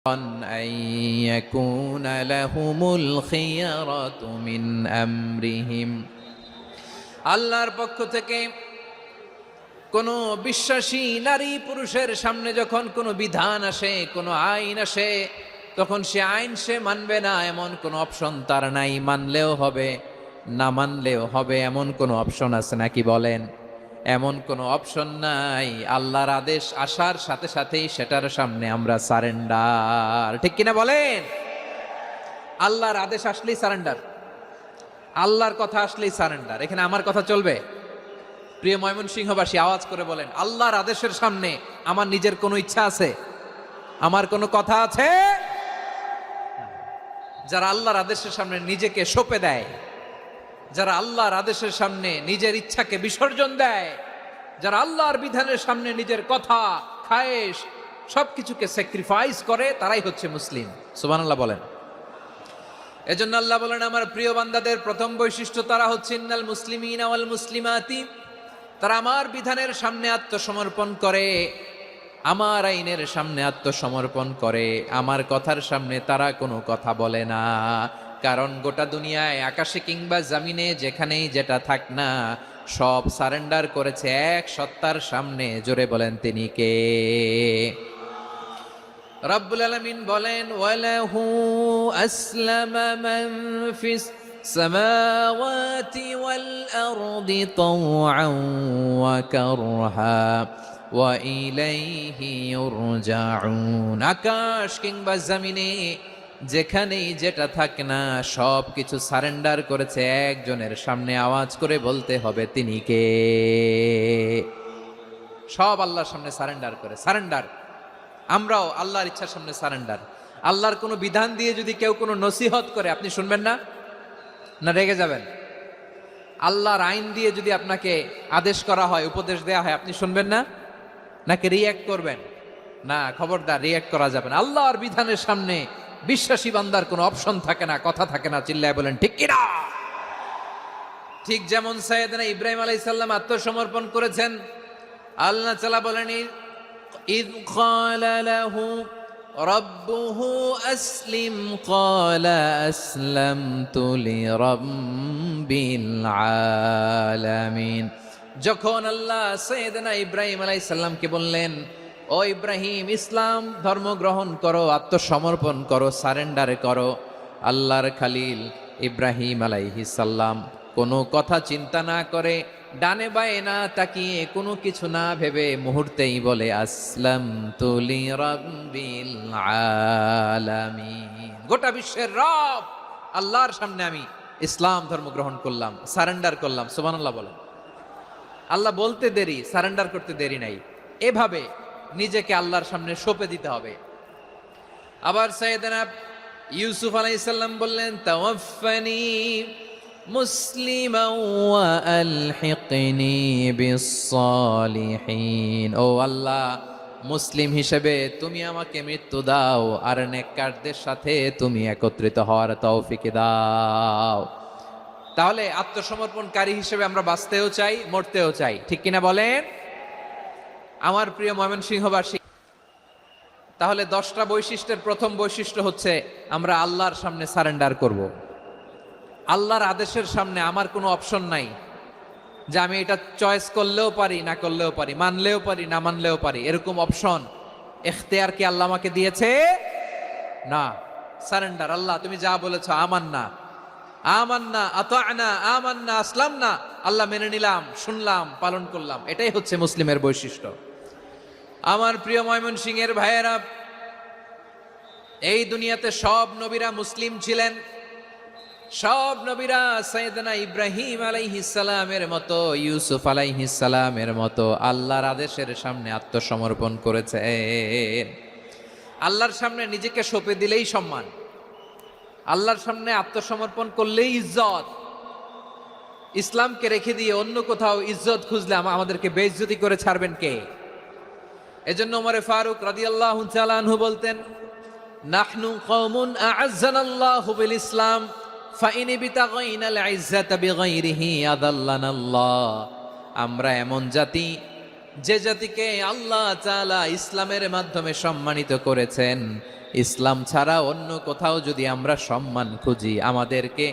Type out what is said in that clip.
أن يكون لهم الخيرة من أمرهم আল্লাহর পক্ষ থেকে কোন বিশ্বাসী নারী পুরুষের সামনে যখন কোনো বিধান আসে, কোনো আইন আসে, তখন সে আইন সে মানবে না এমন কোনো অপশন তার নাই। মানলেও হবে, না মানলেও হবে, এমন কোনো অপশন আছে নাকি বলেন? এমন কোনো অপশন নাই। আল্লাহর আদেশ আসার সাথে সাথেই সেটার সামনে আমরা সারেন্ডার। ঠিক কিনা বলেন? আল্লাহর আদেশ আসলেই সারেন্ডার, আল্লাহর কথা আসলেই সারেন্ডার। এখানে আমার কথা চলবে? প্রিয় ময়মনসিংহবাসী, আওয়াজ করে বলেন, আল্লাহর আদেশের সামনে আমার নিজের কোনো ইচ্ছা আছে? আমার কোনো কথা আছে? যারা আল্লাহর আদেশের সামনে নিজেকে সঁপে দেয়, যারা আল্লাহর আদেশের সামনে নিজের ইচ্ছাকে বিসর্জন দেয়, যারা আল্লাহর বিধানের সামনে নিজের কথা, খায়েশ সবকিছুকে স্যাক্রিফাইস করে, তারাই হচ্ছে মুসলিম। সুবহানাল্লাহ বলেন। এজন্য আল্লাহ বলেন, আমার প্রিয় বান্দাদের প্রথম বৈশিষ্ট্য তারা হচ্ছে ইন্নাল মুসলিমিনা ওয়াল মুসলিমাতি, তারা আমার বিধানের সামনে আত্মসমর্পণ করে, আমার আইনের সামনে আত্মসমর্পণ করে, আমার কথার সামনে তারা কোনো কথা বলে না। কারণ গোটা দুনিয়ায় আকাশে কিংবা জমিনে যেখানেই যেটা থাক না, সব সারেন্ডার করেছে এক সত্তার সামনে। জোরে বলেন, তিনি কে? রব্বুল আলামিন বলেন, ওয়ালাহু আসলামা মান ফিস সামাওয়াতি ওয়াল আরদি তাওআন ওয়া কারহা ওয়া ইলাইহি ইউরজাউন। আকাশ কিংবা জমিনে যেখানেই যেটা থাক না, সব কিছু সারেন্ডার করেছে একজনের সামনে। আওয়াজ করে বলতে হবে, তিনি কে? সব আল্লাহর সামনে সারেন্ডার করে। সারেন্ডার। আমরাও আল্লাহর ইচ্ছার সামনে সারেন্ডার। আল্লাহর কোনো বিধান দিয়ে যদি কেউ কোনো নসিহত করে, আপনি শুনবেন না? না রেগে যাবেন? আল্লাহর আইন দিয়ে যদি আপনাকে আদেশ করা হয়, উপদেশ দেয়া হয়, আপনি শুনবেন না? নাকি রিয়্যাক্ট করবেন? না, খবরদার, রিয়্যাক্ট করা যাবে না। আল্লাহর বিধানের সামনে বিশ্বাসী বান্দার কোনো অপশন থাকে না, কথা থাকে না। চিল্লায় বলেন, ঠিক কিনা? ঠিক যেমন সাইয়েদনা ইব্রাহিম আলাইহিস সালাম আত্মসমর্পণ করেছেন। আল্লাহ তাআলা বলেন, ইয ক্বালা লাহু রাব্বুহু আসলিম ক্বালা আসলামতু লিরাব্বিল আলামিন। যখন আল্লাহ সাইয়েদনা ইব্রাহিম আলাইহিস সালামকে বললেন, ও ইব্রাহিম, ইসলাম ধর্ম গ্রহণ করো, আত্মসমর্পণ করো, সারেন্ডার করো, আল্লাহর খালিল ইব্রাহিম আলাইহিস সালাম কোনো কথা চিন্তা না করে, ডানে বায়ে না তাকিয়ে, কোনো কিছু না ভেবে মুহূর্তেই বলে, আসলামতু লিরাব্বিল আলামিন। গোটা বিশ্বের রব আল্লাহর সামনে আমি ইসলাম ধর্ম গ্রহণ করলাম, সারেন্ডার করলাম। সুবহানাল্লাহ বলেন। আল্লাহ বলতে দেরি, সারেন্ডার করতে দেরি নাই। এভাবে নিজেকে আল্লাহর সামনে সঁপে দিতে হবে। আবার সাইয়েদনা ইউসুফ আলাইহিস সালাম বললেন, তাওয়াফফানি মুসলিমান ওয়া আলহিকনি বিস-সালিহিন। ও আল্লাহ, মুসলিম হিসেবে তুমি আমাকে মৃত্যু দাও, আর নেককারদের সাথে তুমি একত্রিত হওয়ার তৌফিক দাও। তাহলে আত্মসমর্পণকারী হিসেবে আমরা বাঁচতেও চাই, মরতেও চাই। ঠিক কিনা বলেন? আমার প্রিয় ময়মনসিংহবাসী, তাহলে 10টা বৈশিষ্ট্যের প্রথম বৈশিষ্ট্য হচ্ছে আমরা আল্লাহর সামনে সারেন্ডার করব। আল্লাহর আদেশের সামনে আমার কোনো অপশন নাই যে আমি এটা চয়েস করলেও পারি, না করলেও পারি, মানলেও পারি, না মানলেও পারি। এরকম অপশন, এখতিয়ার কি আল্লাহ আমাকে দিয়েছে? না। সারেন্ডার। আল্লাহ তুমি যা বলেছো, আমান্না আমান্না আতা'না আমান্না আসলামনা, আল্লাহ মেনে নিলাম, শুনলাম, পালন করলাম। এটাই হচ্ছে মুসলিমের বৈশিষ্ট্য। আমার প্রিয় ময়মনসিংহের ভাইয়েরা, এই দুনিয়াতে সব নবীরা মুসলিম ছিলেন। সব নবীরা সাইয়েদনা ইব্রাহিম আলাইহিস সালামের মতো, ইউসুফ আলাইহিস সালামের মতো আল্লাহর আদেশের সামনে আত্মসমর্পণ করেছেন। আল্লাহর সামনে নিজেকে সঁপে দিলেই সম্মান, আল্লাহর সামনে আত্মসমর্পণ করলেই ইজ্জত। ইসলামকে রেখে দিয়ে অন্য কোথাও ইজ্জত খুঁজলে আমাদেরকে বেইজ্জতি করে ছাড়বেন কে? এজন্য ওমর ফারুক রাদিয়াল্লাহু তাআলা আনহু বলতেন, নাহনু কওমুন আ'আজ্জানাল্লাহু বিল ইসলাম ফাইন বিতাগাইনাল ইজ্জাতা বিগাইরিহি আযাল্লানাল্লাহ। আমরা এমন জাতি, যে জাতিকে আল্লাহ তাআলা ইসলামের মাধ্যমে সম্মানিত করেছেন, ইসলাম ছাড়া অন্য কোথাও যদি আমরা সম্মান খুঁজি, আমাদেরকে